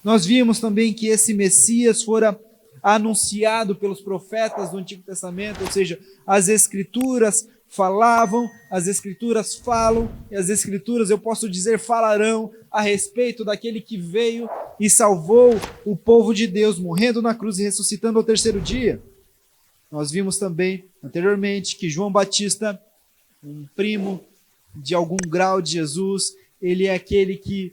Nós vimos também que esse Messias fora anunciado pelos profetas do Antigo Testamento, ou seja, as Escrituras falavam, as Escrituras falam, e as Escrituras, eu posso dizer, falarão a respeito daquele que veio e salvou o povo de Deus, morrendo na cruz e ressuscitando ao terceiro dia. Nós vimos também, anteriormente, que João Batista, um primo de algum grau de Jesus, ele é aquele que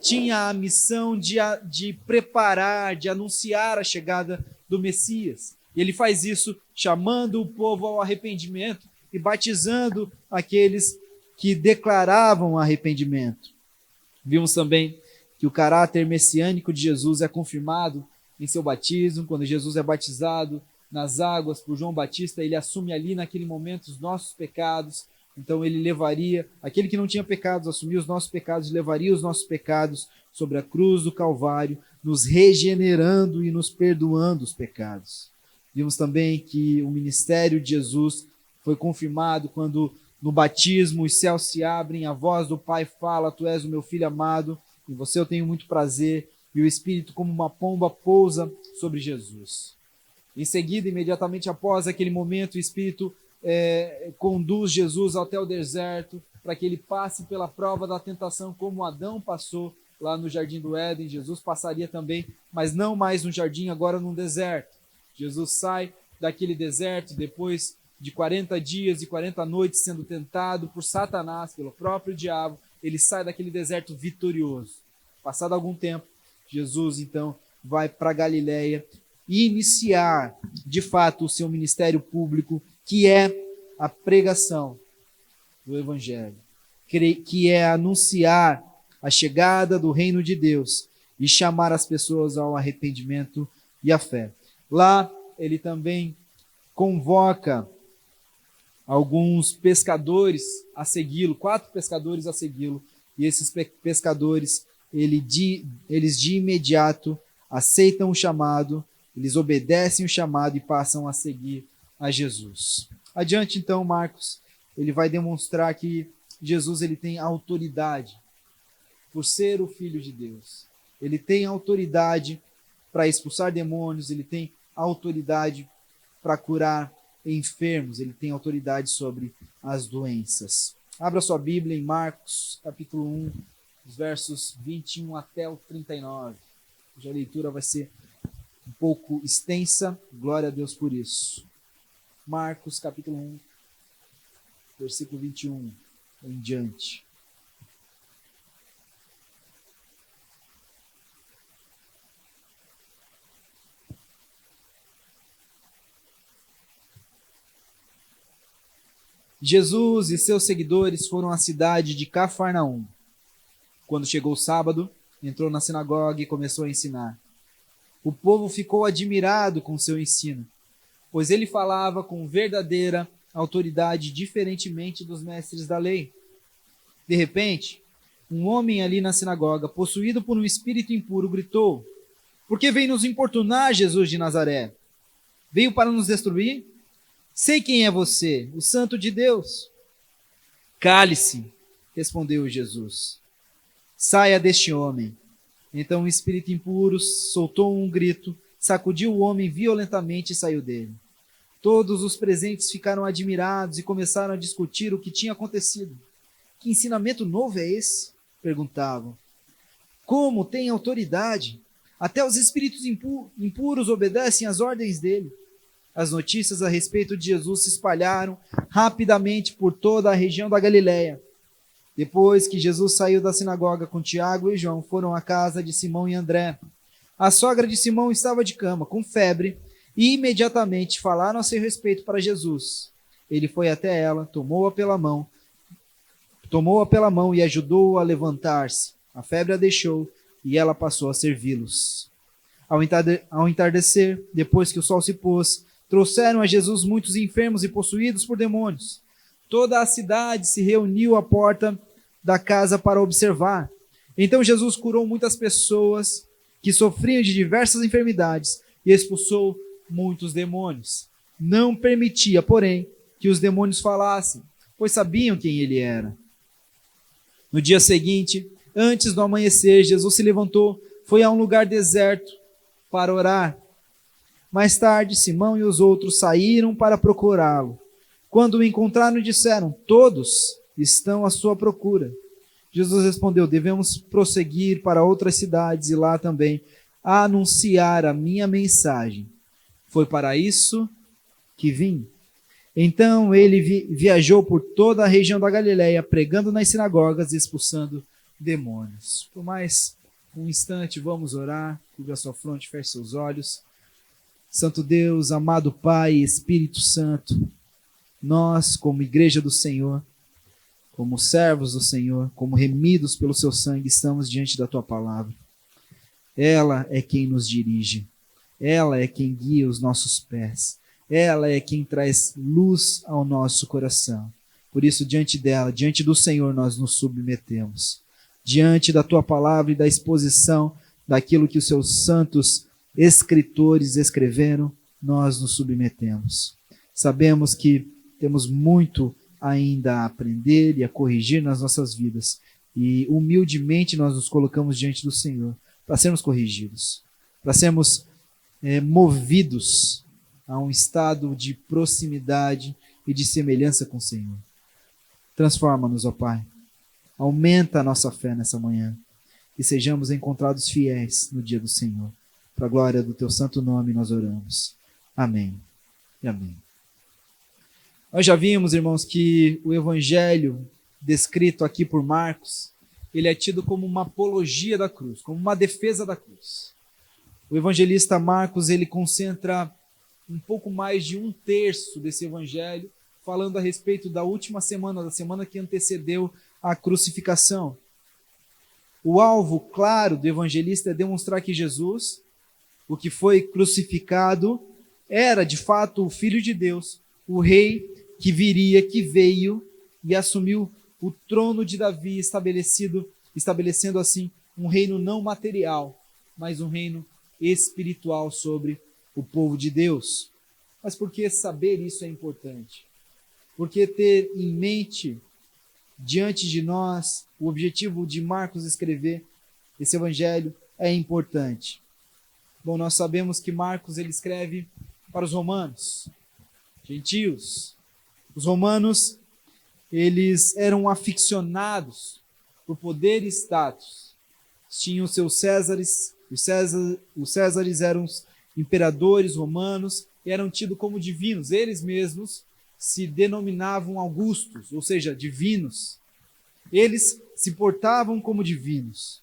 tinha a missão de preparar, de anunciar a chegada do Messias. E ele faz isso chamando o povo ao arrependimento e batizando aqueles que declaravam arrependimento. Vimos também que o caráter messiânico de Jesus é confirmado em seu batismo. Quando Jesus é batizado nas águas por João Batista, ele assume ali naquele momento os nossos pecados. Então ele levaria, aquele que não tinha pecados, assumia os nossos pecados, levaria os nossos pecados sobre a cruz do Calvário, nos regenerando e nos perdoando os pecados. Vimos também que o ministério de Jesus foi confirmado quando no batismo os céus se abrem, a voz do Pai fala: tu és o meu filho amado, em você eu tenho muito prazer, e o Espírito como uma pomba pousa sobre Jesus. Em seguida, imediatamente após aquele momento, o Espírito conduz Jesus até o deserto, para que ele passe pela prova da tentação, como Adão passou lá no Jardim do Éden. Jesus passaria também, mas não mais no jardim, agora num deserto. Jesus sai daquele deserto depois de 40 dias e 40 noites sendo tentado por Satanás, pelo próprio diabo. Ele sai daquele deserto vitorioso. Passado algum tempo, Jesus então vai para Galileia e iniciar de fato o seu ministério público, que é a pregação do Evangelho, que é anunciar a chegada do reino de Deus e chamar as pessoas ao arrependimento e à fé. Lá ele também convoca alguns pescadores a segui-lo, 4 pescadores a segui-lo, e esses pescadores, eles de imediato aceitam o chamado, eles obedecem o chamado e passam a seguir a Jesus. Adiante então, Marcos, ele vai demonstrar que Jesus ele tem autoridade por ser o Filho de Deus. Ele tem autoridade para expulsar demônios, ele tem autoridade para curar enfermos, ele tem autoridade sobre as doenças. Abra sua Bíblia em Marcos, capítulo 1, os versos 21 até o 39. Hoje a leitura vai ser um pouco extensa, glória a Deus por isso. Marcos, capítulo 1, versículo 21 em diante. Jesus e seus seguidores foram à cidade de Cafarnaum. Quando chegou o sábado, entrou na sinagoga e começou a ensinar. O povo ficou admirado com seu ensino, pois ele falava com verdadeira autoridade, diferentemente dos mestres da lei. De repente, um homem ali na sinagoga, possuído por um espírito impuro, gritou: por que vem nos importunar, Jesus de Nazaré? Veio para nos destruir? Sei quem é você, o Santo de Deus. Cale-se, respondeu Jesus. Saia deste homem. Então o espírito impuro soltou um grito, sacudiu o homem violentamente e saiu dele. Todos os presentes ficaram admirados e começaram a discutir o que tinha acontecido. Que ensinamento novo é esse? Perguntavam. Como tem autoridade? Até os espíritos impuros obedecem às ordens dele. As notícias a respeito de Jesus se espalharam rapidamente por toda a região da Galileia. Depois que Jesus saiu da sinagoga com Tiago e João, foram à casa de Simão e André. A sogra de Simão estava de cama, com febre, e imediatamente falaram a seu respeito para Jesus. Ele foi até ela, tomou-a pela mão e ajudou-a a levantar-se. A febre a deixou e ela passou a servi-los. Ao entardecer, depois que o sol se pôs, trouxeram a Jesus muitos enfermos e possuídos por demônios. Toda a cidade se reuniu à porta da casa para observar. Então Jesus curou muitas pessoas que sofriam de diversas enfermidades e expulsou muitos demônios. Não permitia, porém, que os demônios falassem, pois sabiam quem ele era. No dia seguinte, antes do amanhecer, Jesus se levantou, foi a um lugar deserto para orar. Mais tarde, Simão e os outros saíram para procurá-lo. Quando o encontraram, disseram: todos estão à sua procura. Jesus respondeu: devemos prosseguir para outras cidades e lá também anunciar a minha mensagem. Foi para isso que vim. Então ele viajou por toda a região da Galileia, pregando nas sinagogas e expulsando demônios. Por mais um instante, vamos orar. Cubra sua fronte, feche seus olhos. Santo Deus, amado Pai, Espírito Santo, nós, como igreja do Senhor, como servos do Senhor, como remidos pelo seu sangue, estamos diante da tua palavra. Ela é quem nos dirige. Ela é quem guia os nossos pés. Ela é quem traz luz ao nosso coração. Por isso, diante dela, diante do Senhor, nós nos submetemos. Diante da tua palavra e da exposição daquilo que os seus santos escritores escreveram, nós nos submetemos. Sabemos que temos muito ainda a aprender e a corrigir nas nossas vidas. E humildemente nós nos colocamos diante do Senhor para sermos corrigidos, para sermos movidos a um estado de proximidade e de semelhança com o Senhor. Transforma-nos, ó Pai. Aumenta a nossa fé nessa manhã. Que sejamos encontrados fiéis no dia do Senhor. Para a glória do teu santo nome nós oramos. Amém e amém. Nós já vimos, irmãos, que o evangelho descrito aqui por Marcos, ele é tido como uma apologia da cruz, como uma defesa da cruz. O evangelista Marcos, ele concentra um pouco mais de 1/3 desse evangelho, falando a respeito da última semana, da semana que antecedeu a crucificação. O alvo claro do evangelista é demonstrar que Jesus, o que foi crucificado, era de fato o Filho de Deus, o Rei que viria, que veio e assumiu o trono de Davi, estabelecendo assim um reino não material, mas um reino espiritual sobre o povo de Deus. Mas por que saber isso é importante? Porque ter em mente, diante de nós, o objetivo de Marcos escrever esse evangelho é importante. Bom, nós sabemos que Marcos ele escreve para os romanos, gentios. Os romanos, eles eram aficionados por poder e status. Tinham seus Césares, os Césares eram os imperadores romanos e eram tidos como divinos. Eles mesmos se denominavam augustos, ou seja, divinos. Eles se portavam como divinos.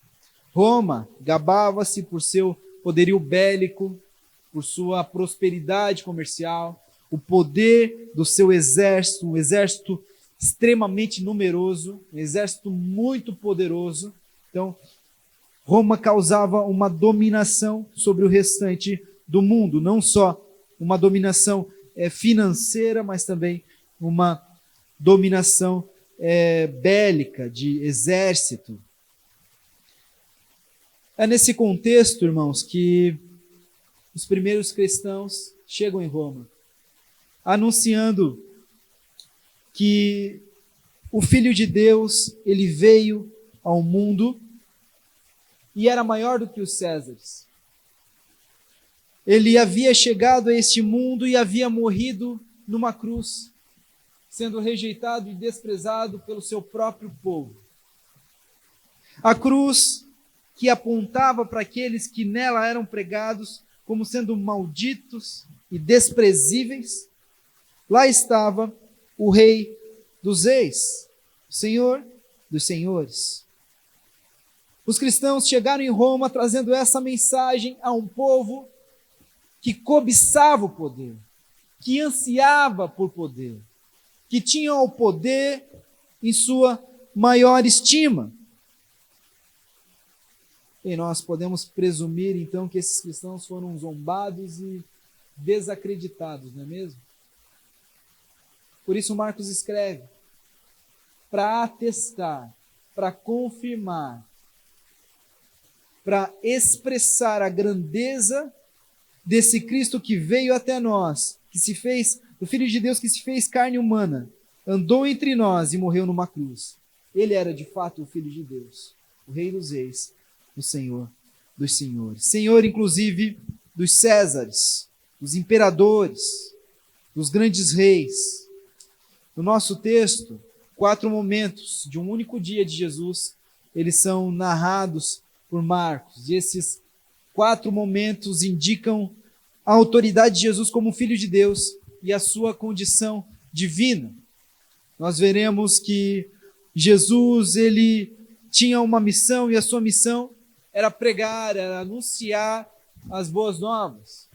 Roma gabava-se por seu poderio bélico, por sua prosperidade comercial, o poder do seu exército, um exército extremamente numeroso, um exército muito poderoso. Então, Roma causava uma dominação sobre o restante do mundo, não só uma dominação financeira, mas também uma dominação bélica, de exército. É nesse contexto, irmãos, que os primeiros cristãos chegam em Roma, anunciando que o Filho de Deus, ele veio ao mundo e era maior do que os Césares. Ele havia chegado a este mundo e havia morrido numa cruz, sendo rejeitado e desprezado pelo seu próprio povo. A cruz que apontava para aqueles que nela eram pregados como sendo malditos e desprezíveis, lá estava o Rei dos Reis, o Senhor dos Senhores. Os cristãos chegaram em Roma trazendo essa mensagem a um povo que cobiçava o poder, que ansiava por poder, que tinha o poder em sua maior estima. E nós podemos presumir, então, que esses cristãos foram zombados e desacreditados, não é mesmo? Por isso Marcos escreve, para atestar, para confirmar, para expressar a grandeza desse Cristo que veio até nós, que se fez, o Filho de Deus que se fez carne humana, andou entre nós e morreu numa cruz. Ele era de fato o Filho de Deus, o Rei dos Reis, o Senhor dos senhores, senhor inclusive dos Césares, dos imperadores, dos grandes reis. No nosso texto, 4 momentos de um único dia de Jesus, eles são narrados por Marcos, e esses 4 momentos indicam a autoridade de Jesus como Filho de Deus e a sua condição divina. Nós veremos que Jesus, ele tinha uma missão, e a sua missão era pregar, era anunciar as boas novas.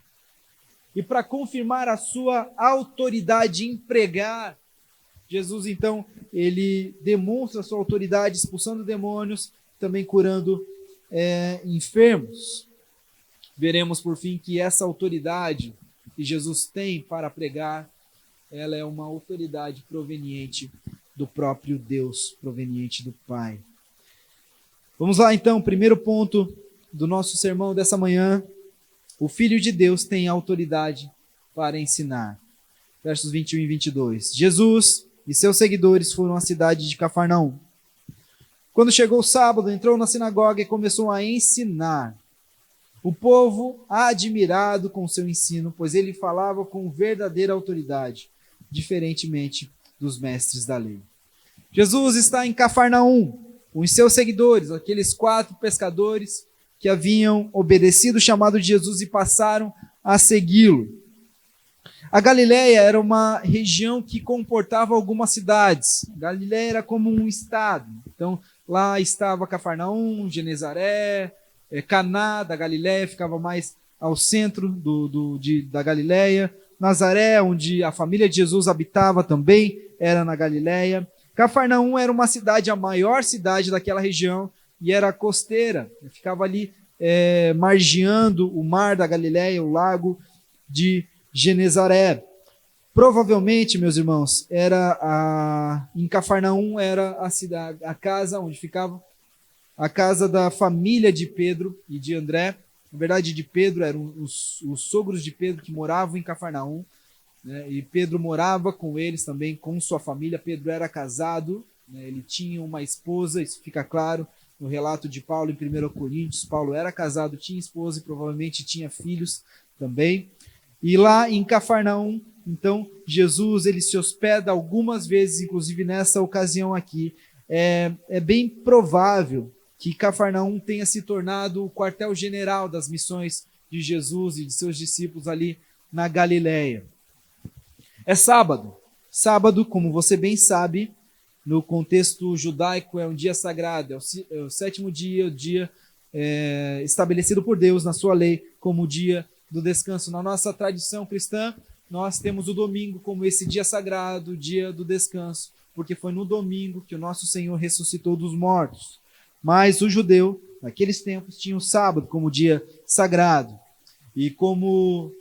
E para confirmar a sua autoridade em pregar, Jesus, então, ele demonstra a sua autoridade expulsando demônios, também curando enfermos. Veremos, por fim, que essa autoridade que Jesus tem para pregar, ela é uma autoridade proveniente do próprio Deus, proveniente do Pai. Vamos lá, então, primeiro ponto do nosso sermão dessa manhã. O Filho de Deus tem autoridade para ensinar. Versos 21 e 22. Jesus e seus seguidores foram à cidade de Cafarnaum. Quando chegou o sábado, entrou na sinagoga e começou a ensinar. O povo, admirado com seu ensino, pois ele falava com verdadeira autoridade, diferentemente dos mestres da lei. Jesus está em Cafarnaum, com os seus seguidores, aqueles 4 pescadores que haviam obedecido o chamado de Jesus e passaram a segui-lo. A Galileia era uma região que comportava algumas cidades. A Galileia era como um estado. Então, lá estava Cafarnaum, Genezaré, Caná da Galileia, ficava mais ao centro da Galileia. Nazaré, onde a família de Jesus habitava também, era na Galileia. Cafarnaum era uma cidade, a maior cidade daquela região, e era costeira. Ficava ali margeando o mar da Galileia, o lago de Genezaré. Provavelmente, meus irmãos, em Cafarnaum era a casa onde ficava a casa da família de Pedro e de André. Na verdade, de Pedro eram os sogros de Pedro que moravam em Cafarnaum, né? E Pedro morava com eles também, com sua família. Pedro era casado, né? Ele tinha uma esposa, isso fica claro no relato de Paulo em 1 Coríntios. Paulo era casado, tinha esposa e provavelmente tinha filhos também. E lá em Cafarnaum, então, Jesus ele se hospeda algumas vezes, inclusive nessa ocasião aqui. É bem provável que Cafarnaum tenha se tornado o quartel-general das missões de Jesus e de seus discípulos ali na Galileia. É sábado. Sábado, como você bem sabe, no contexto judaico é um dia sagrado, é o 7º dia, o dia estabelecido por Deus na sua lei como o dia do descanso. Na nossa tradição cristã, nós temos o domingo como esse dia sagrado, o dia do descanso, porque foi no domingo que o nosso Senhor ressuscitou dos mortos. Mas o judeu, naqueles tempos, tinha o sábado como dia sagrado. E como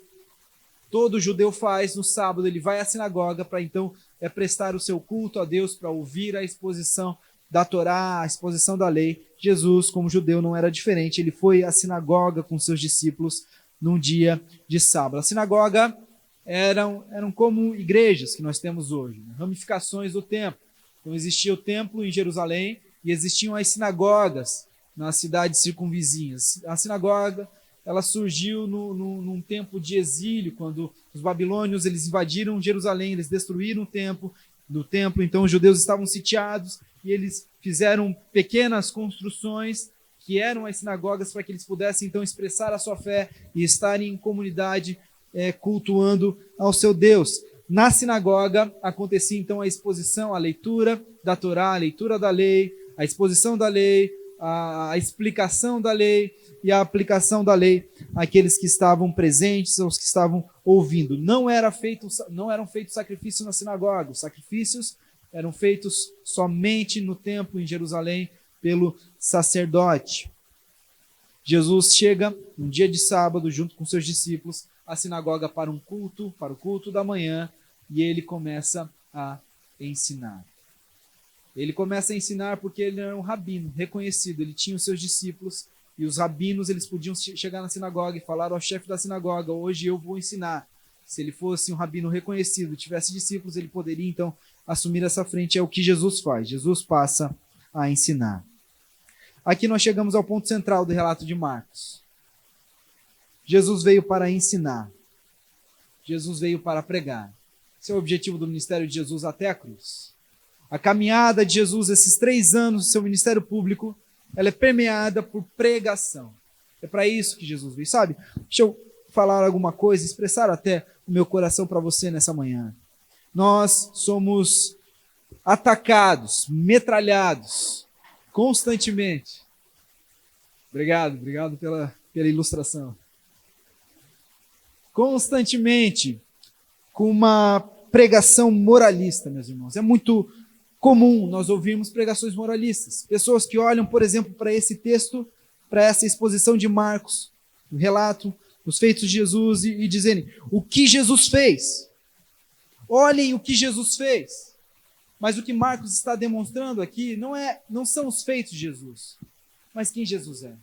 todo judeu faz no sábado, ele vai à sinagoga para então prestar o seu culto a Deus, para ouvir a exposição da Torá, a exposição da lei. Jesus, como judeu, não era diferente. Ele foi à sinagoga com seus discípulos num dia de sábado. A sinagoga eram como igrejas que nós temos hoje, né? Ramificações do templo. Então existia o templo em Jerusalém e existiam as sinagogas nas cidades circunvizinhas. A sinagoga, ela surgiu num tempo de exílio, quando os babilônios eles invadiram Jerusalém, eles destruíram o templo. Então os judeus estavam sitiados e eles fizeram pequenas construções que eram as sinagogas para que eles pudessem então expressar a sua fé e estarem em comunidade cultuando ao seu Deus. Na sinagoga acontecia então a exposição, a leitura da Torá, a leitura da lei, a exposição da lei, a explicação da lei e a aplicação da lei àqueles que estavam presentes, aos que estavam ouvindo. Não eram feitos sacrifícios na sinagoga, os sacrifícios eram feitos somente no templo em Jerusalém pelo sacerdote. Jesus chega um dia de sábado junto com seus discípulos à sinagoga para o culto da manhã, e ele começa a ensinar. Ele começa a ensinar porque ele era um rabino reconhecido, ele tinha os seus discípulos, e os rabinos eles podiam chegar na sinagoga e falar ao chefe da sinagoga: hoje eu vou ensinar. Se ele fosse um rabino reconhecido, tivesse discípulos, ele poderia então assumir essa frente. É o que Jesus faz. Jesus passa a ensinar. aqui nós chegamos ao ponto central do relato de Marcos. Jesus veio para ensinar. Jesus veio para pregar. Esse é o objetivo do ministério de Jesus até a cruz. A caminhada de Jesus, esses 3 anos do seu ministério público, ela é permeada por pregação. É para isso que Jesus veio, sabe? Deixa eu falar alguma coisa, expressar até o meu coração para você nessa manhã. Nós somos atacados, metralhados, constantemente. Obrigado pela ilustração. Constantemente, com uma pregação moralista, meus irmãos. É muito comum nós ouvirmos pregações moralistas. Pessoas que olham, por exemplo, para esse texto, para essa exposição de Marcos, o relato dos feitos de Jesus e dizerem, o que Jesus fez? Olhem o que Jesus fez. Mas o que Marcos está demonstrando aqui não são os feitos de Jesus, mas quem Jesus é.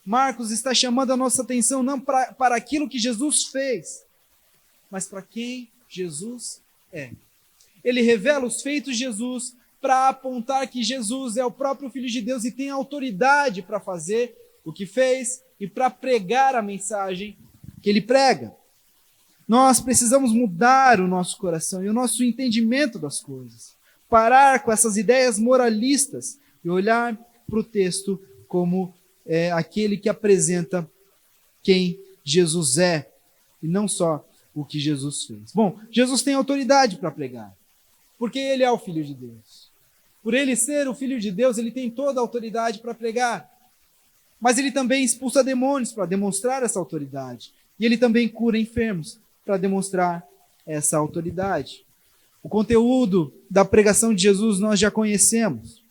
Marcos está chamando a nossa atenção não para aquilo que Jesus fez, mas para quem Jesus é. Ele revela os feitos de Jesus para apontar que Jesus é o próprio Filho de Deus e tem autoridade para fazer o que fez e para pregar a mensagem que ele prega. Nós precisamos mudar o nosso coração e o nosso entendimento das coisas. Parar com essas ideias moralistas e olhar para o texto como aquele que apresenta quem Jesus é e não só o que Jesus fez. Bom, Jesus tem autoridade para pregar, porque ele é o Filho de Deus. Por ele ser o Filho de Deus, ele tem toda a autoridade para pregar. Mas ele também expulsa demônios para demonstrar essa autoridade. E ele também cura enfermos para demonstrar essa autoridade. O conteúdo da pregação de Jesus nós já conhecemos.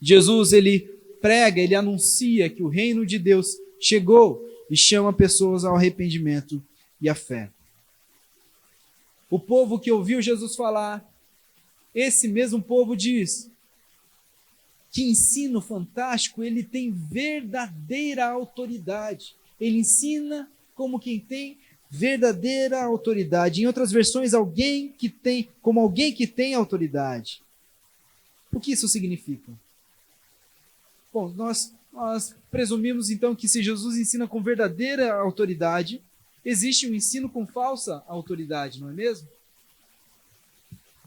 Jesus, ele prega, ele anuncia que o reino de Deus chegou e chama pessoas ao arrependimento e à fé. O povo que ouviu Jesus falar, esse mesmo povo diz: que ensino fantástico, ele tem verdadeira autoridade. Ele ensina como quem tem verdadeira autoridade. Em outras versões, como alguém que tem autoridade. O que isso significa? Bom, nós presumimos então que se Jesus ensina com verdadeira autoridade, existe um ensino com falsa autoridade, não é mesmo?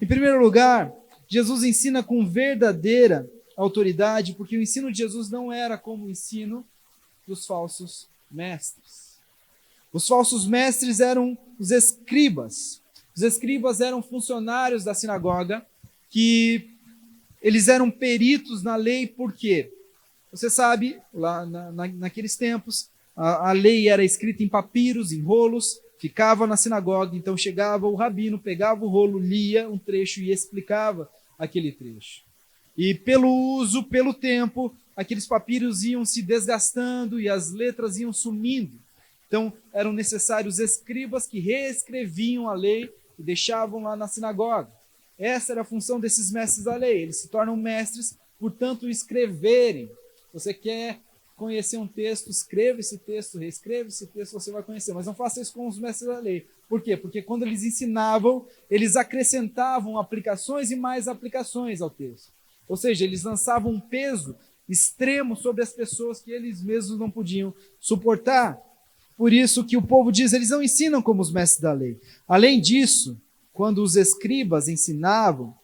Em primeiro lugar, Jesus ensina com verdadeira autoridade, porque o ensino de Jesus não era como o ensino dos falsos mestres. Os falsos mestres eram os escribas. Os escribas eram funcionários da sinagoga, que eles eram peritos na lei, por quê? Você sabe, lá naqueles tempos, a lei era escrita em papiros, em rolos, ficava na sinagoga, então chegava o rabino, pegava o rolo, lia um trecho e explicava aquele trecho. E pelo uso, pelo tempo, aqueles papiros iam se desgastando e as letras iam sumindo. Então, eram necessários escribas que reescreviam a lei e deixavam lá na sinagoga. Essa era a função desses mestres da lei. Eles se tornam mestres, portanto, escreverem. Você quer conhecer um texto, escreva esse texto, reescreva esse texto, você vai conhecer. Mas não faça isso com os mestres da lei. Por quê? Porque quando eles ensinavam, eles acrescentavam aplicações e mais aplicações ao texto. Ou seja, eles lançavam um peso extremo sobre as pessoas que eles mesmos não podiam suportar. Por isso que o povo diz, eles não ensinam como os mestres da lei. Além disso, quando os escribas ensinavam,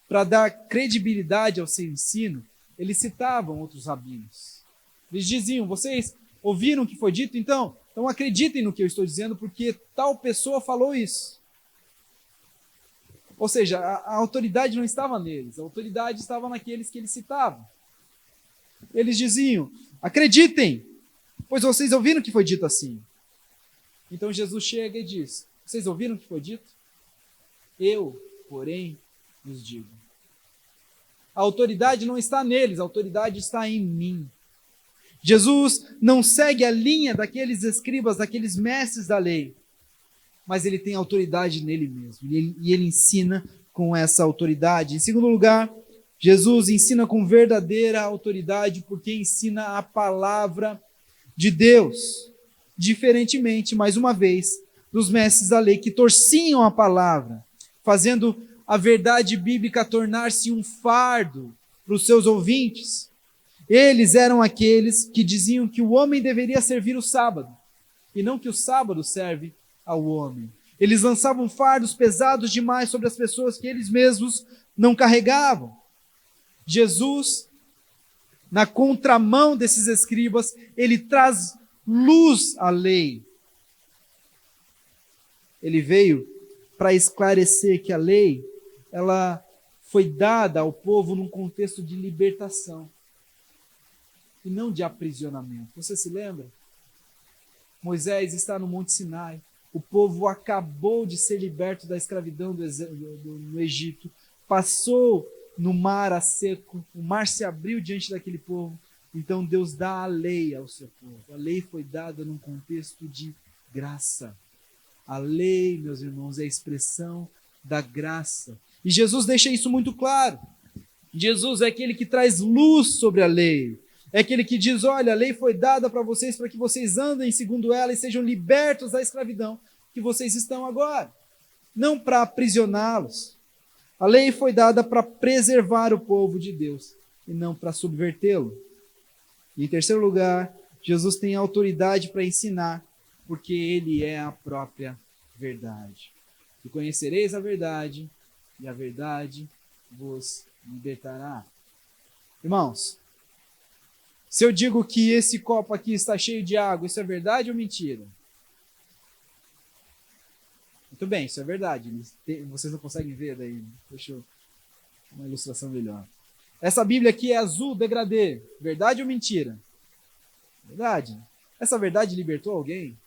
para dar credibilidade ao seu ensino, eles citavam outros rabinos. Eles diziam, vocês ouviram o que foi dito? Então acreditem no que eu estou dizendo, porque tal pessoa falou isso. Ou seja, a autoridade não estava neles, a autoridade estava naqueles que eles citavam. Eles diziam, acreditem, pois vocês ouviram o que foi dito assim. Então Jesus chega e diz, vocês ouviram o que foi dito? Eu, porém, vos digo. A autoridade não está neles, a autoridade está em mim. Jesus não segue a linha daqueles escribas, daqueles mestres da lei, mas ele tem autoridade nele mesmo, e ele ensina com essa autoridade. Em segundo lugar, Jesus ensina com verdadeira autoridade, porque ensina a palavra de Deus, diferentemente, mais uma vez, dos mestres da lei que torciam a palavra, fazendo a verdade bíblica tornar-se um fardo para os seus ouvintes. Eles eram aqueles que diziam que o homem deveria servir o sábado, e não que o sábado serve ao homem. Eles lançavam fardos pesados demais sobre as pessoas que eles mesmos não carregavam. Jesus, na contramão desses escribas, ele traz luz à lei. Ele veio para esclarecer que a lei, ela foi dada ao povo num contexto de libertação e não de aprisionamento. Você se lembra? Moisés está no Monte Sinai. O povo acabou de ser liberto da escravidão no Egito. Passou no mar a seco. O mar se abriu diante daquele povo. Então Deus dá a lei ao seu povo. A lei foi dada num contexto de graça. A lei, meus irmãos, é a expressão da graça. E Jesus deixa isso muito claro. Jesus é aquele que traz luz sobre a lei. É aquele que diz, olha, a lei foi dada para vocês para que vocês andem segundo ela e sejam libertos da escravidão que vocês estão agora. Não para aprisioná-los. A lei foi dada para preservar o povo de Deus e não para subvertê-lo. E em terceiro lugar, Jesus tem autoridade para ensinar, porque ele é a própria verdade. E conhecereis a verdade, e a verdade vos libertará. Irmãos, se eu digo que esse copo aqui está cheio de água, isso é verdade ou mentira? Muito bem, isso é verdade. Vocês não conseguem ver daí? Deixa eu uma ilustração melhor. Essa Bíblia aqui é azul degradê. Verdade ou mentira? Verdade. Essa verdade libertou alguém?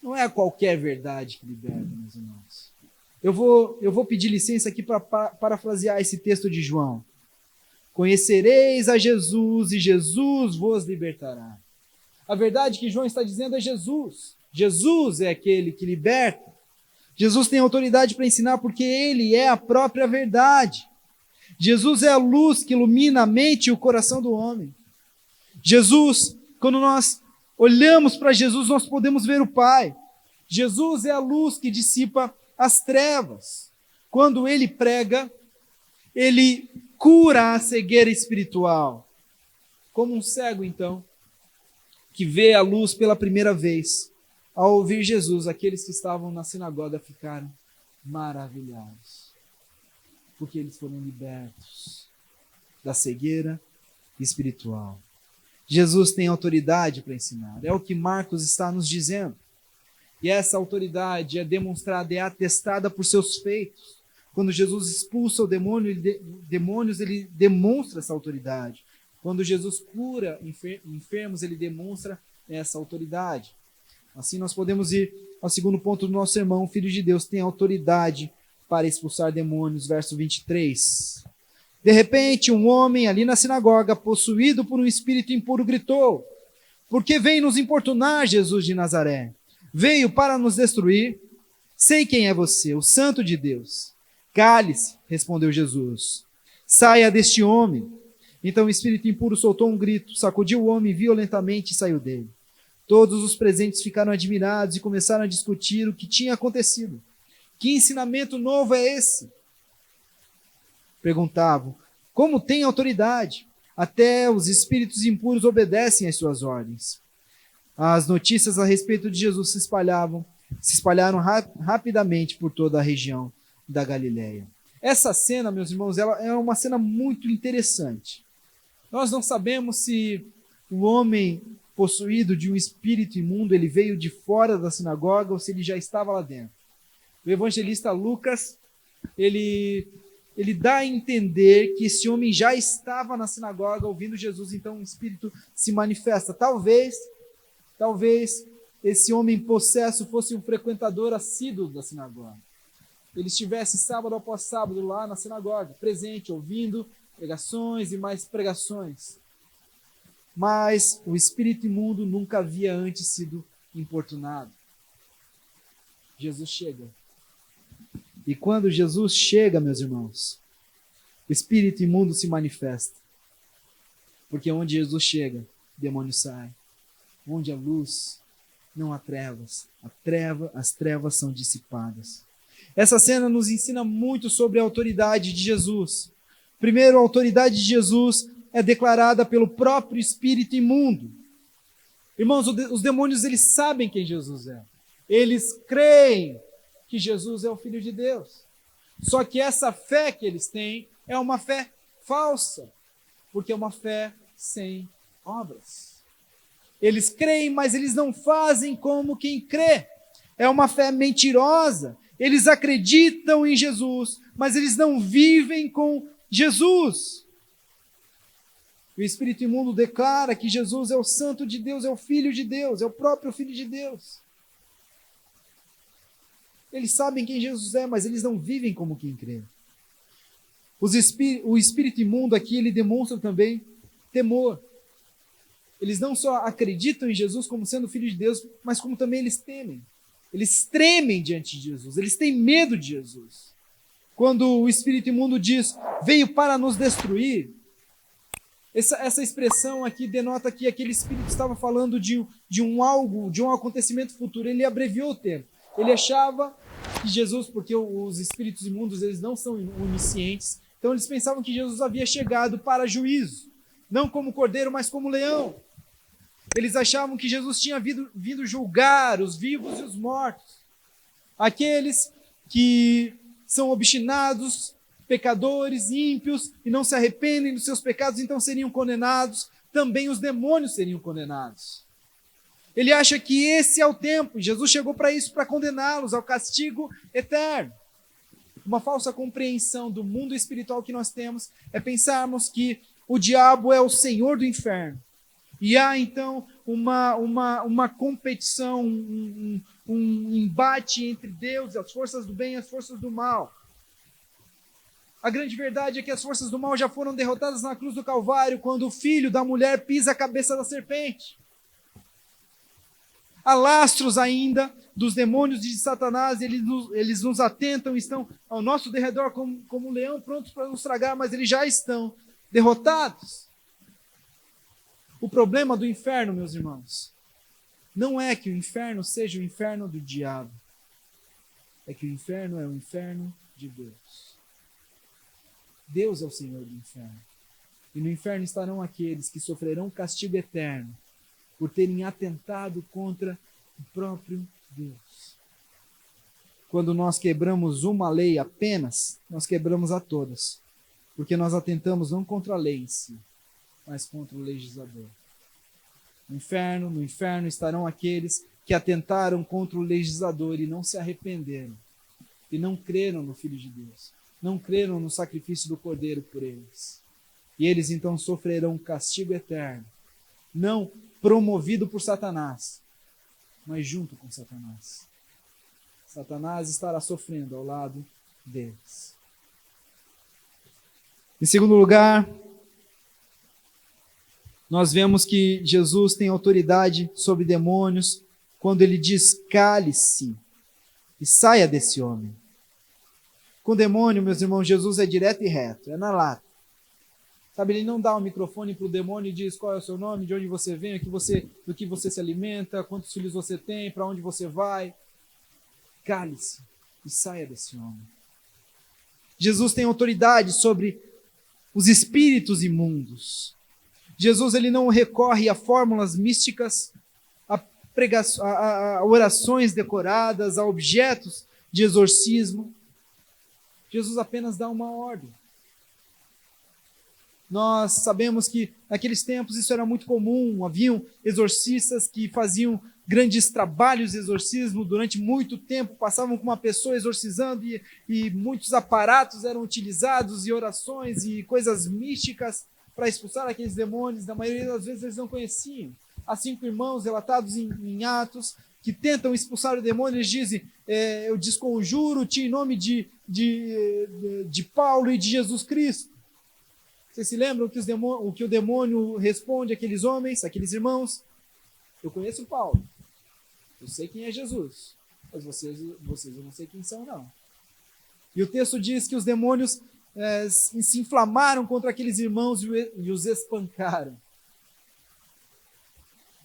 Não é qualquer verdade que liberta, meus irmãos. Eu vou pedir licença aqui para parafrasear esse texto de João. Conhecereis a Jesus e Jesus vos libertará. A verdade que João está dizendo é Jesus. Jesus é aquele que liberta. Jesus tem autoridade para ensinar porque ele é a própria verdade. Jesus é a luz que ilumina a mente e o coração do homem. Jesus, quando nós olhamos para Jesus, nós podemos ver o Pai. Jesus é a luz que dissipa as trevas. Quando ele prega, ele cura a cegueira espiritual. Como um cego, então, que vê a luz pela primeira vez. Ao ouvir Jesus, aqueles que estavam na sinagoga ficaram maravilhados, porque eles foram libertos da cegueira espiritual. Jesus tem autoridade para ensinar, é o que Marcos está nos dizendo. E essa autoridade é demonstrada, é atestada por seus feitos. Quando Jesus expulsa o demônio, demônios, ele demonstra essa autoridade. Quando Jesus cura enfermos, ele demonstra essa autoridade. Assim nós podemos ir ao segundo ponto do nosso sermão. O Filho de Deus tem autoridade para expulsar demônios, verso 23. De repente, um homem ali na sinagoga, possuído por um espírito impuro, gritou: por que vem nos importunar, Jesus de Nazaré? Veio para nos destruir? Sei quem é você, o Santo de Deus. Cale-se, respondeu Jesus. Saia deste homem. Então o espírito impuro soltou um grito, sacudiu o homem violentamente e saiu dele. Todos os presentes ficaram admirados e começaram a discutir o que tinha acontecido. Que ensinamento novo é esse? Perguntavam. Como tem autoridade? Até os espíritos impuros obedecem às suas ordens. As notícias a respeito de Jesus se espalharam rapidamente por toda a região da Galileia. Essa cena, meus irmãos, ela é uma cena muito interessante. Nós não sabemos se o homem possuído de um espírito imundo, ele veio de fora da sinagoga ou se ele já estava lá dentro. O evangelista Lucas, ele dá a entender que esse homem já estava na sinagoga ouvindo Jesus, então o espírito se manifesta. Talvez esse homem possesso fosse um frequentador assíduo da sinagoga. Ele estivesse sábado após sábado lá na sinagoga, presente, ouvindo pregações e mais pregações. Mas o espírito imundo nunca havia antes sido importunado. Jesus chega. E quando Jesus chega, meus irmãos, o espírito imundo se manifesta. Porque onde Jesus chega, o demônio sai. Onde há luz, não há trevas. As trevas são dissipadas. Essa cena nos ensina muito sobre a autoridade de Jesus. Primeiro, a autoridade de Jesus é declarada pelo próprio espírito imundo. Irmãos, os demônios, eles sabem quem Jesus é. Eles creem que Jesus é o Filho de Deus. Só que essa fé que eles têm é uma fé falsa, porque é uma fé sem obras. Eles creem, mas eles não fazem como quem crê. É uma fé mentirosa. Eles acreditam em Jesus, mas eles não vivem com Jesus. O espírito imundo declara que Jesus é o Santo de Deus, é o Filho de Deus, é o próprio Filho de Deus. Eles sabem quem Jesus é, mas eles não vivem como quem crê. O espírito imundo aqui, ele demonstra também temor. Eles não só acreditam em Jesus como sendo Filho de Deus, mas como também eles temem. Eles tremem diante de Jesus, eles têm medo de Jesus. Quando o espírito imundo diz, veio para nos destruir, essa expressão aqui denota que aquele espírito estava falando de um acontecimento futuro. Ele abreviou o tempo. Ele achava que Jesus, porque os espíritos imundos eles não são oniscientes, então eles pensavam que Jesus havia chegado para juízo, não como cordeiro, mas como leão. Eles achavam que Jesus tinha vindo julgar os vivos e os mortos. Aqueles que são obstinados, pecadores, ímpios, e não se arrependem dos seus pecados, então seriam condenados. Também os demônios seriam condenados. Ele acha que esse é o tempo. Jesus chegou para isso, para condená-los ao castigo eterno. Uma falsa compreensão do mundo espiritual que nós temos é pensarmos que o diabo é o senhor do inferno. E há, então, uma competição, um embate entre Deus, as forças do bem e as forças do mal. A grande verdade é que as forças do mal já foram derrotadas na cruz do Calvário, quando o filho da mulher pisa a cabeça da serpente. Há lastros ainda dos demônios de Satanás, eles nos atentam, estão ao nosso derredor como um leão prontos para nos tragar, mas eles já estão derrotados. O problema do inferno, meus irmãos, não é que o inferno seja o inferno do diabo, é que o inferno é o inferno de Deus. Deus é o Senhor do inferno. E no inferno estarão aqueles que sofrerão castigo eterno por terem atentado contra o próprio Deus. Quando nós quebramos uma lei apenas, nós quebramos a todas. Porque nós atentamos não contra a lei em si, mas contra o legislador. No inferno estarão aqueles que atentaram contra o legislador e não se arrependeram. E não creram no Filho de Deus. Não creram no sacrifício do Cordeiro por eles. E eles então sofrerão castigo eterno. Não promovido por Satanás, mas junto com Satanás. Satanás estará sofrendo ao lado deles. Em segundo lugar, nós vemos que Jesus tem autoridade sobre demônios quando ele diz, cale-se e saia desse homem. Com demônio, meus irmãos, Jesus é direto e reto, é na lata. Sabe, ele não dá o microfone para o demônio e diz qual é o seu nome, de onde você vem, do que você se alimenta, quantos filhos você tem, para onde você vai. Cale-se e saia desse homem. Jesus tem autoridade sobre os espíritos imundos. Jesus ele não recorre a fórmulas místicas, a orações decoradas, a objetos de exorcismo. Jesus apenas dá uma ordem. Nós sabemos que naqueles tempos isso era muito comum, haviam exorcistas que faziam grandes trabalhos de exorcismo durante muito tempo, passavam com uma pessoa exorcizando e muitos aparatos eram utilizados e orações e coisas místicas para expulsar aqueles demônios. Na maioria das vezes eles não conheciam. Há 5 irmãos relatados em Atos que tentam expulsar o demônio, eles dizem, eu desconjuro-te em nome de Paulo e de Jesus Cristo. Vocês se lembram o que o demônio responde àqueles homens, àqueles irmãos? Eu conheço Paulo, eu sei quem é Jesus, mas vocês eu não sei quem são, não. E o texto diz que os demônios se inflamaram contra aqueles irmãos e os espancaram.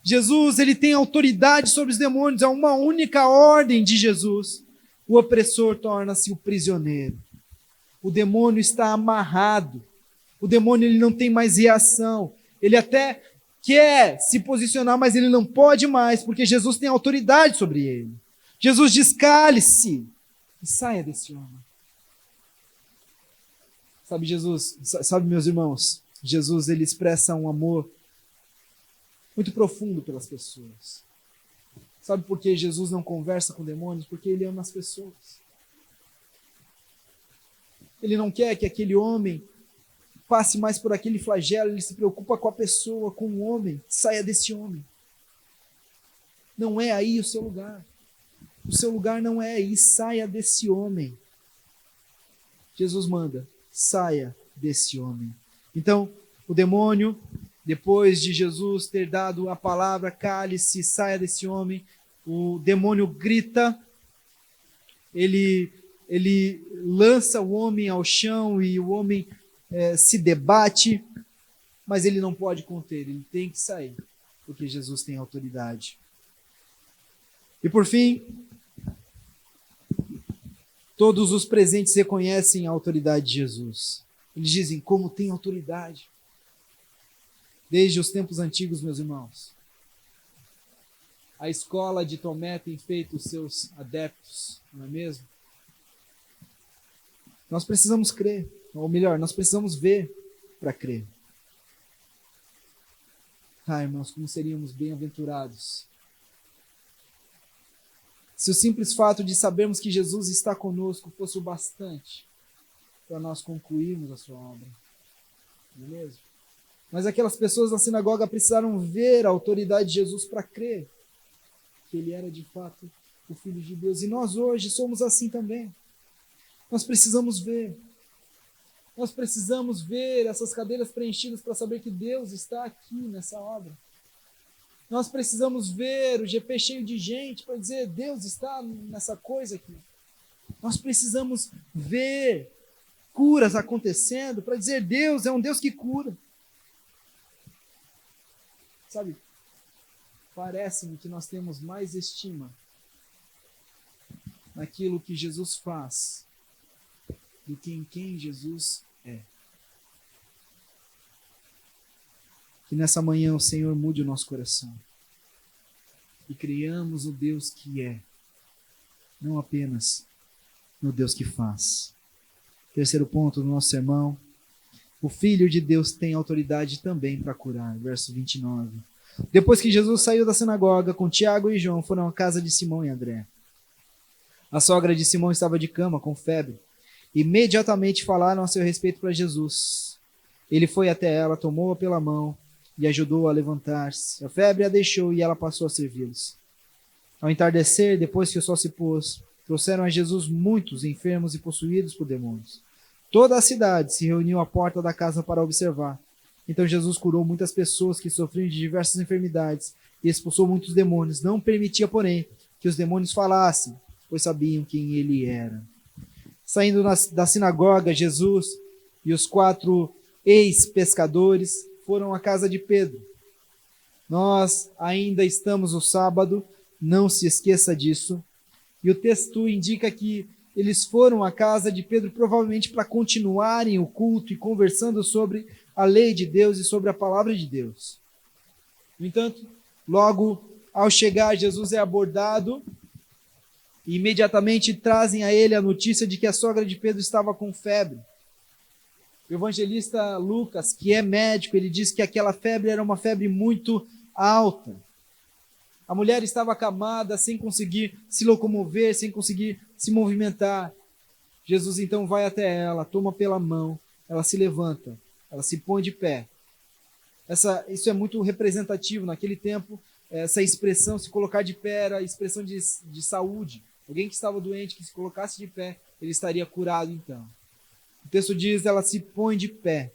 Jesus ele tem autoridade sobre os demônios, é uma única ordem de Jesus. O opressor torna-se o prisioneiro. O demônio está amarrado. O demônio ele não tem mais reação. Ele até quer se posicionar, mas ele não pode mais, porque Jesus tem autoridade sobre ele. Jesus diz: cale-se e saia desse homem. Sabe, Jesus, sabe, meus irmãos, Jesus ele expressa um amor muito profundo pelas pessoas. Sabe por que Jesus não conversa com demônios? Porque ele ama as pessoas. Ele não quer que aquele homem passe mais por aquele flagelo, ele se preocupa com a pessoa, com o homem. Saia desse homem. Não é aí o seu lugar. O seu lugar não é aí, saia desse homem. Jesus manda: saia desse homem. Então, o demônio, depois de Jesus ter dado a palavra, cale-se, saia desse homem, o demônio grita, ele lança o homem ao chão e o homem se debate, mas ele não pode conter, ele tem que sair, porque Jesus tem autoridade. E por fim, todos os presentes reconhecem a autoridade de Jesus. Eles dizem: como tem autoridade. Desde os tempos antigos, meus irmãos, a escola de Tomé tem feito os seus adeptos, não é mesmo? Nós precisamos crer, ou melhor, nós precisamos ver para crer. Ah, irmãos, como seríamos bem-aventurados se o simples fato de sabermos que Jesus está conosco fosse o bastante para nós concluirmos a sua obra. Não é mesmo? Mas aquelas pessoas na sinagoga precisaram ver a autoridade de Jesus para crer que ele era de fato o Filho de Deus. E nós hoje somos assim também. Nós precisamos ver. Nós precisamos ver essas cadeiras preenchidas para saber que Deus está aqui nessa obra. Nós precisamos ver o GP cheio de gente para dizer: Deus está nessa coisa aqui. Nós precisamos ver curas acontecendo para dizer: Deus é um Deus que cura. Sabe, parece-me que nós temos mais estima naquilo que Jesus faz do que em quem Jesus é. Que nessa manhã o Senhor mude o nosso coração e criamos o Deus que é, não apenas no Deus que faz. Terceiro ponto do nosso sermão: o Filho de Deus tem autoridade também para curar. Verso 29. Depois que Jesus saiu da sinagoga, com Tiago e João foram à casa de Simão e André. A sogra de Simão estava de cama, com febre. Imediatamente falaram a seu respeito para Jesus. Ele foi até ela, tomou-a pela mão e ajudou-a a levantar-se. A febre a deixou e ela passou a servi-los. Ao entardecer, depois que o sol se pôs, trouxeram a Jesus muitos enfermos e possuídos por demônios. Toda a cidade se reuniu à porta da casa para observar. Então Jesus curou muitas pessoas que sofriam de diversas enfermidades e expulsou muitos demônios. Não permitia, porém, que os demônios falassem, pois sabiam quem ele era. Saindo da sinagoga, Jesus e os 4 ex-pescadores foram à casa de Pedro. Nós ainda estamos no sábado, não se esqueça disso. E o texto indica que eles foram à casa de Pedro provavelmente para continuarem o culto e conversando sobre a lei de Deus e sobre a palavra de Deus. No entanto, logo ao chegar, Jesus é abordado e imediatamente trazem a ele a notícia de que a sogra de Pedro estava com febre. O evangelista Lucas, que é médico, ele diz que aquela febre era uma febre muito alta. A mulher estava acamada, sem conseguir se locomover, sem conseguir se movimentar. Jesus então vai até ela, toma pela mão, ela se levanta, ela se põe de pé. Isso é muito representativo. Naquele tempo, essa expressão, se colocar de pé, era a expressão de saúde. Alguém que estava doente, que se colocasse de pé, ele estaria curado então. O texto diz, ela se põe de pé.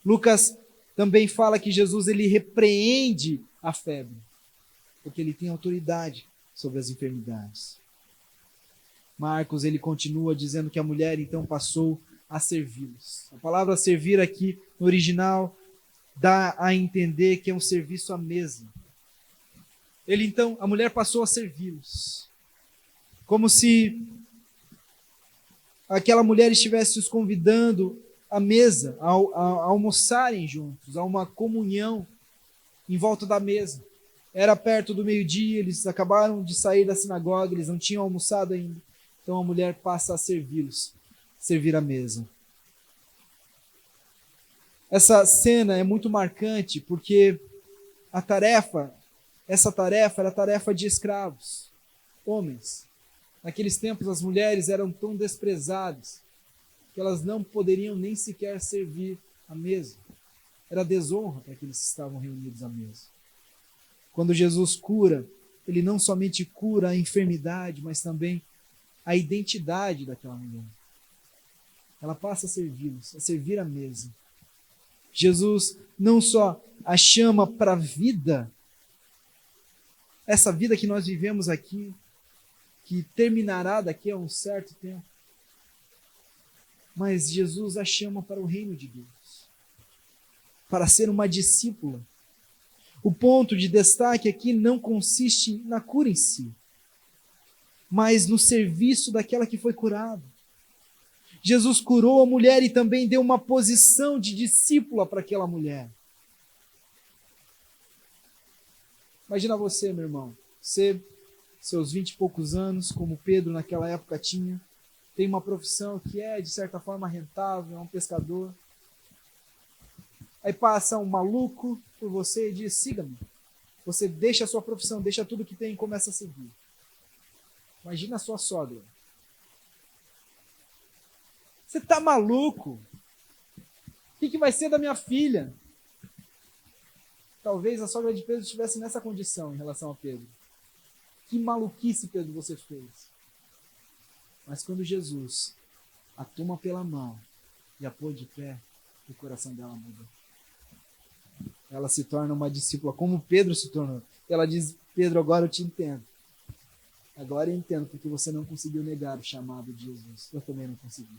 Lucas também fala que Jesus ele repreende a febre, porque ele tem autoridade sobre as enfermidades. Marcos ele continua dizendo que a mulher então passou a servi-los. A palavra servir aqui no original dá a entender que é um serviço à mesa. A mulher passou a servi-los, como se aquela mulher estivesse os convidando à mesa, a almoçarem juntos, a uma comunhão em volta da mesa. Era perto do meio-dia, eles acabaram de sair da sinagoga, eles não tinham almoçado ainda. Então a mulher passa a servi-los, servir a mesa. Essa cena é muito marcante porque essa tarefa era a tarefa de escravos, homens. Naqueles tempos as mulheres eram tão desprezadas que elas não poderiam nem sequer servir a mesa. Era desonra para aqueles que estavam reunidos à mesa. Quando Jesus cura, ele não somente cura a enfermidade, mas também a identidade daquela mulher. Ela passa a servi-los, a servir a mesa. Jesus não só a chama para a vida, essa vida que nós vivemos aqui, que terminará daqui a um certo tempo, mas Jesus a chama para o reino de Deus, para ser uma discípula. O ponto de destaque aqui não consiste na cura em si, mas no serviço daquela que foi curada. Jesus curou a mulher e também deu uma posição de discípula para aquela mulher. Imagina você, meu irmão, você, seus 20 e poucos anos, como Pedro naquela época tinha, tem uma profissão que é, de certa forma, rentável, é um pescador. Aí passa um maluco por você e diz, siga-me. Você deixa a sua profissão, deixa tudo que tem e começa a seguir. Imagina a sua sogra. Você está maluco? O que vai ser da minha filha? Talvez a sogra de Pedro estivesse nessa condição em relação a Pedro. Que maluquice, Pedro, você fez. Mas quando Jesus a toma pela mão e a põe de pé, o coração dela muda. Ela se torna uma discípula, como Pedro se tornou. Ela diz, Pedro, agora eu te entendo. Agora eu entendo porque você não conseguiu negar o chamado de Jesus. Eu também não consegui.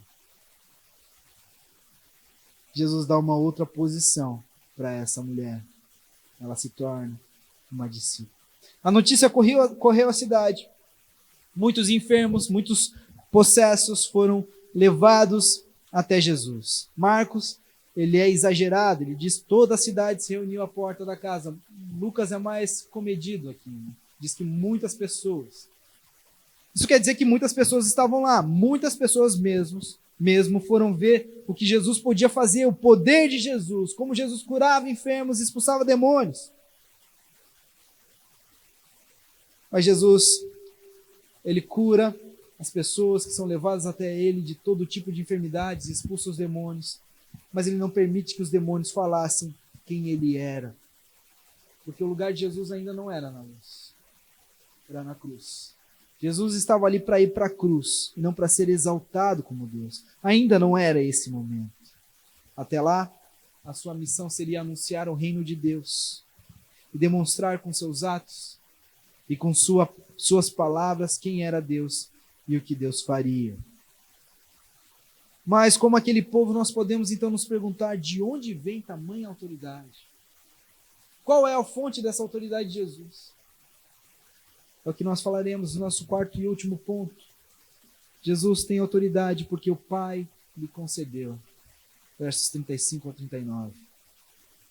Jesus dá uma outra posição para essa mulher. Ela se torna uma discípula. A notícia correu à cidade. Muitos enfermos, muitos possessos foram levados até Jesus. Marcos, ele é exagerado, ele diz toda a cidade se reuniu à porta da casa. Lucas é mais comedido aqui, né? Diz que muitas pessoas. Isso quer dizer que muitas pessoas estavam lá, muitas pessoas mesmo foram ver o que Jesus podia fazer, o poder de Jesus, como Jesus curava enfermos, expulsava demônios. Mas Jesus, ele cura as pessoas que são levadas até ele de todo tipo de enfermidades, expulsa os demônios, mas ele não permite que os demônios falassem quem ele era, porque o lugar de Jesus ainda não era na luz, era na cruz. Jesus estava ali para ir para a cruz, e não para ser exaltado como Deus. Ainda não era esse momento. Até lá, a sua missão seria anunciar o reino de Deus e demonstrar com seus atos e com suas palavras quem era Deus e o que Deus faria. Mas, como aquele povo, nós podemos então nos perguntar de onde vem tamanha autoridade? Qual é a fonte dessa autoridade de Jesus? É o que nós falaremos no nosso quarto e último ponto. Jesus tem autoridade porque o Pai lhe concedeu. Versos 35 a 39.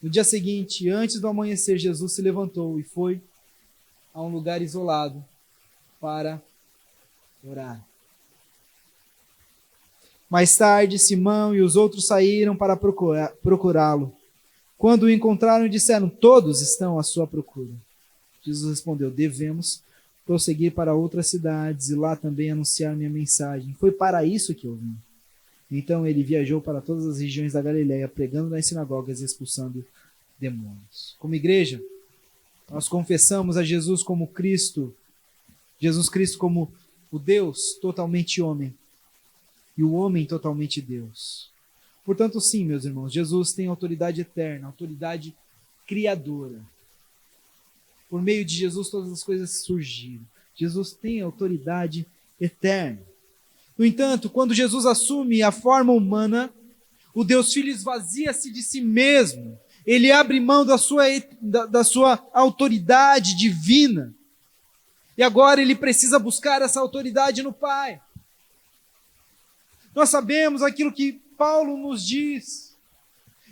No dia seguinte, antes do amanhecer, Jesus se levantou e foi a um lugar isolado para orar. Mais tarde, Simão e os outros saíram para procurá-lo. Quando o encontraram, disseram, todos estão à sua procura. Jesus respondeu, devemos prosseguir para outras cidades e lá também anunciar minha mensagem. Foi para isso que eu vim. Então ele viajou para todas as regiões da Galileia, pregando nas sinagogas e expulsando demônios. Como igreja, nós confessamos a Jesus como Cristo, Jesus Cristo como o Deus totalmente homem e o homem totalmente Deus. Portanto, sim, meus irmãos, Jesus tem autoridade eterna, autoridade criadora. Por meio de Jesus todas as coisas surgiram. Jesus tem autoridade eterna. No entanto, quando Jesus assume a forma humana, o Deus Filho esvazia-se de si mesmo. Ele abre mão da sua autoridade divina. E agora ele precisa buscar essa autoridade no Pai. Nós sabemos aquilo que Paulo nos diz.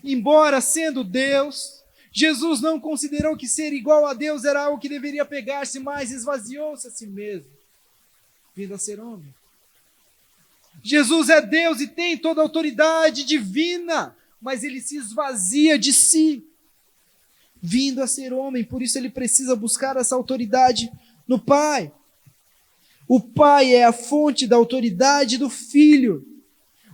Embora sendo Deus, Jesus não considerou que ser igual a Deus era algo que deveria pegar-se, mas esvaziou-se a si mesmo, vindo a ser homem. Jesus é Deus e tem toda a autoridade divina, mas ele se esvazia de si, vindo a ser homem. Por isso ele precisa buscar essa autoridade no Pai. O Pai é a fonte da autoridade do Filho.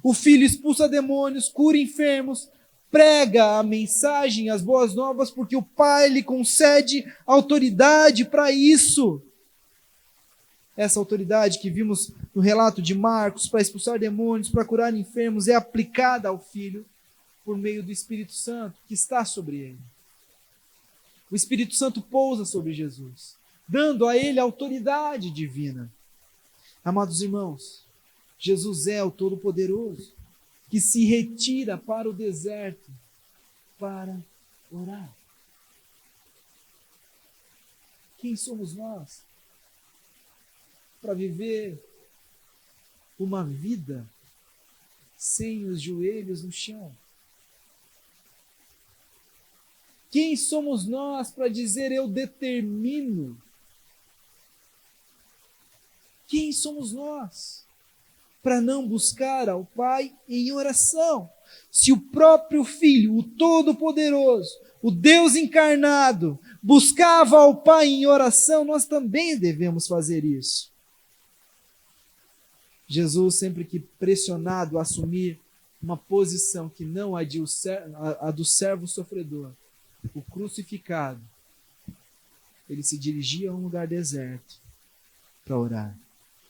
O Filho expulsa demônios, cura enfermos, prega a mensagem, as boas novas, porque o Pai lhe concede autoridade para isso. Essa autoridade que vimos no relato de Marcos, para expulsar demônios, para curar enfermos, é aplicada ao Filho por meio do Espírito Santo, que está sobre ele. O Espírito Santo pousa sobre Jesus, dando a ele autoridade divina. Amados irmãos, Jesus é o Todo-Poderoso, que se retira para o deserto para orar. Quem somos nós para viver uma vida sem os joelhos no chão? Quem somos nós para dizer eu determino? Quem somos nós para não buscar ao Pai em oração? Se o próprio Filho, o Todo-Poderoso, o Deus encarnado, buscava ao Pai em oração, nós também devemos fazer isso. Jesus, sempre que pressionado a assumir uma posição que não a do servo sofredor, o crucificado, ele se dirigia a um lugar deserto para orar.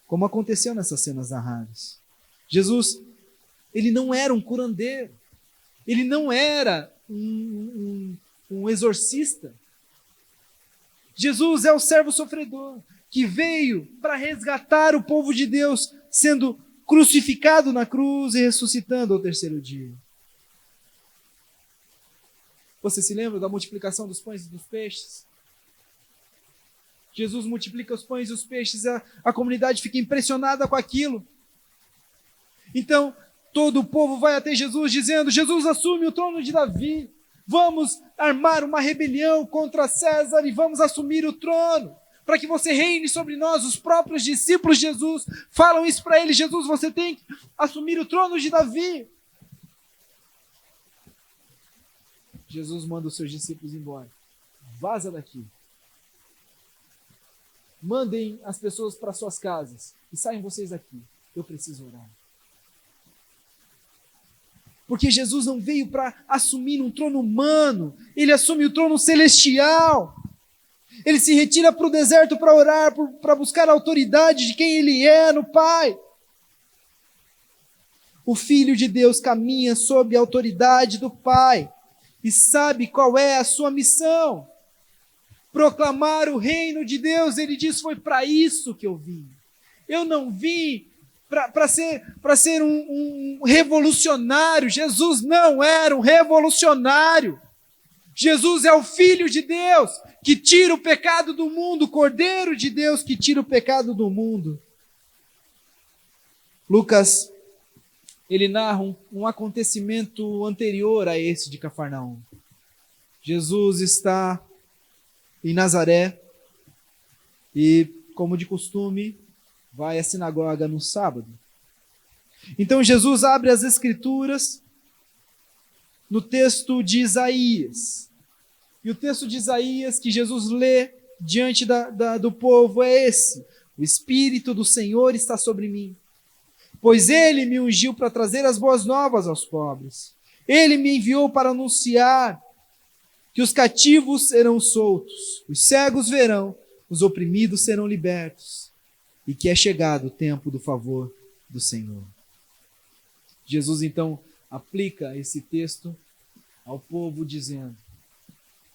Como aconteceu nessas cenas narradas. Jesus, ele não era um curandeiro, ele não era um exorcista. Jesus é o servo sofredor, que veio para resgatar o povo de Deus, sendo crucificado na cruz e ressuscitando ao terceiro dia. Você se lembra da multiplicação dos pães e dos peixes? Jesus multiplica os pães e os peixes, a comunidade fica impressionada com aquilo. Então, todo o povo vai até Jesus dizendo: Jesus, assume o trono de Davi, vamos armar uma rebelião contra César e vamos assumir o trono, para que você reine sobre nós. Os próprios discípulos de Jesus falam isso para ele: Jesus, você tem que assumir o trono de Davi. Jesus manda os seus discípulos embora. Vaza daqui. Mandem as pessoas para suas casas e saiam vocês daqui. Eu preciso orar. Porque Jesus não veio para assumir um trono humano, ele assume o trono celestial. Ele se retira para o deserto para orar, para buscar a autoridade de quem ele é no Pai. O Filho de Deus caminha sob a autoridade do Pai e sabe qual é a sua missão. Proclamar o reino de Deus. Ele diz: foi para isso que eu vim. Eu não vim para ser um revolucionário. Jesus não era um revolucionário. Jesus é o Filho de Deus, que tira o pecado do mundo, o Cordeiro de Deus que tira o pecado do mundo. Lucas, ele narra um acontecimento anterior a esse de Cafarnaum. Jesus está em Nazaré e, como de costume, vai à sinagoga no sábado. Então Jesus abre as Escrituras no texto de Isaías. E o texto de Isaías que Jesus lê diante do povo é esse: o Espírito do Senhor está sobre mim, pois Ele me ungiu para trazer as boas novas aos pobres. Ele me enviou para anunciar que os cativos serão soltos, os cegos verão, os oprimidos serão libertos, e que é chegado o tempo do favor do Senhor. Jesus então aplica esse texto ao povo dizendo: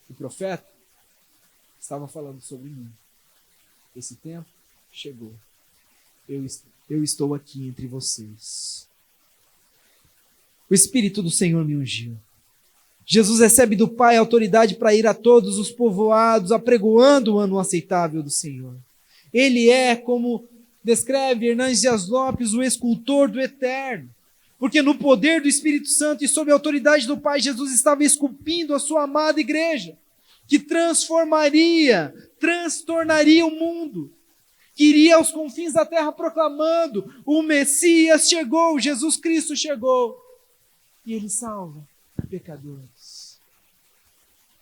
o profeta estava falando sobre mim. Esse tempo chegou. Eu estou aqui entre vocês. O Espírito do Senhor me ungiu. Jesus recebe do Pai autoridade para ir a todos os povoados, apregoando o ano aceitável do Senhor. Ele é, como descreve Hernandes Dias Lopes, o escultor do eterno. Porque no poder do Espírito Santo e sob a autoridade do Pai, Jesus estava esculpindo a sua amada igreja, que transformaria, transtornaria o mundo, que iria aos confins da terra proclamando: o Messias chegou, Jesus Cristo chegou, e ele salva pecadores.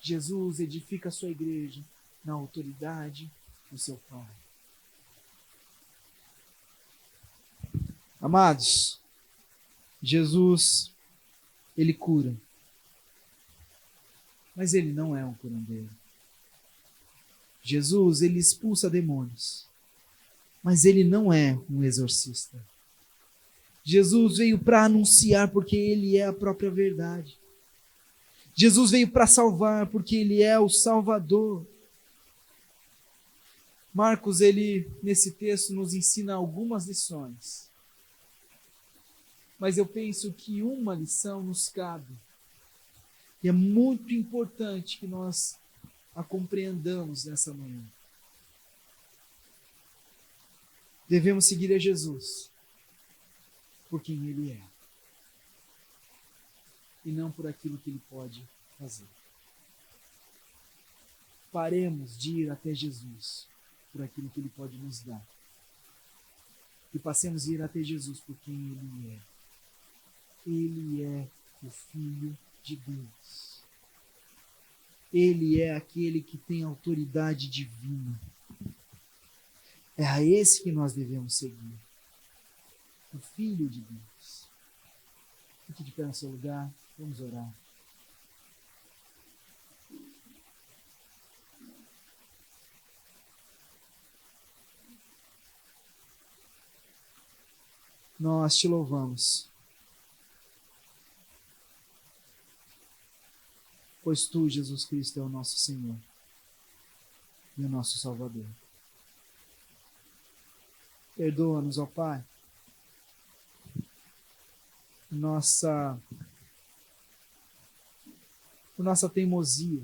Jesus edifica a sua igreja na autoridade do seu Pai. Amados, Jesus, ele cura, mas ele não é um curandeiro. Jesus, ele expulsa demônios, mas ele não é um exorcista. Jesus veio para anunciar porque ele é a própria verdade. Jesus veio para salvar porque ele é o Salvador. Marcos, ele, nesse texto, nos ensina algumas lições. Mas eu penso que uma lição nos cabe. E é muito importante que nós a compreendamos nessa manhã. Devemos seguir a Jesus por quem Ele é. E não por aquilo que Ele pode fazer. Paremos de ir até Jesus por aquilo que Ele pode nos dar. E passemos a ir até Jesus por quem Ele é. Ele é o Filho de Deus. Ele é aquele que tem autoridade divina. É a esse que nós devemos seguir. O Filho de Deus. Fique de pé no seu lugar, vamos orar. Nós te louvamos, pois tu, Jesus Cristo, é o nosso Senhor e o nosso Salvador. Perdoa-nos, ó Pai, por nossa teimosia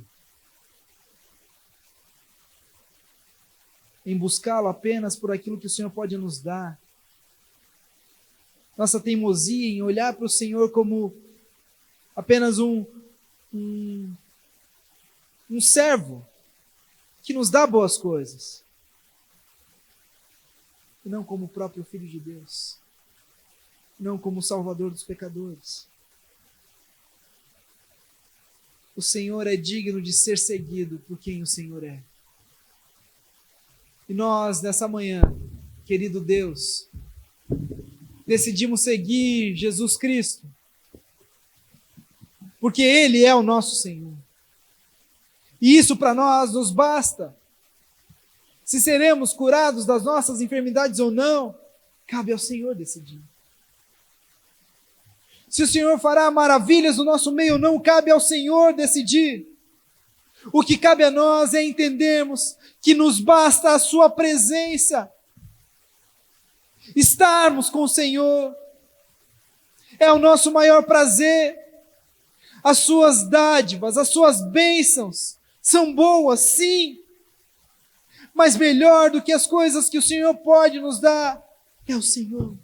em buscá-lo apenas por aquilo que o Senhor pode nos dar. Nossa teimosia em olhar para o Senhor como apenas um servo que nos dá boas coisas, e não como o próprio Filho de Deus, não como o Salvador dos pecadores. O Senhor é digno de ser seguido por quem o Senhor é. E nós, nessa manhã, querido Deus, decidimos seguir Jesus Cristo, porque Ele é o nosso Senhor. E isso para nós nos basta. Se seremos curados das nossas enfermidades ou não, cabe ao Senhor decidir. Se o Senhor fará maravilhas no nosso meio ou não, cabe ao Senhor decidir. O que cabe a nós é entendermos que nos basta a sua presença. Estarmos com o Senhor é o nosso maior prazer. As suas dádivas, as suas bênçãos são boas, sim, mas melhor do que as coisas que o Senhor pode nos dar é o Senhor,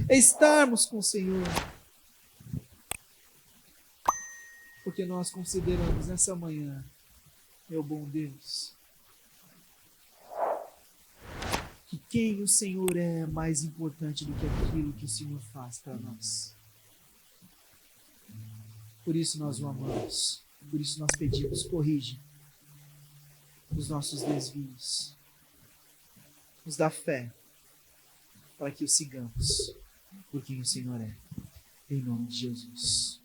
é estarmos com o Senhor. Porque nós consideramos nessa manhã, meu bom Deus, que quem o Senhor é mais importante do que aquilo que o Senhor faz para nós. Por isso nós o amamos, por isso nós pedimos, corrige os nossos desvios, nos dá fé para que o sigamos por quem o Senhor é, em nome de Jesus.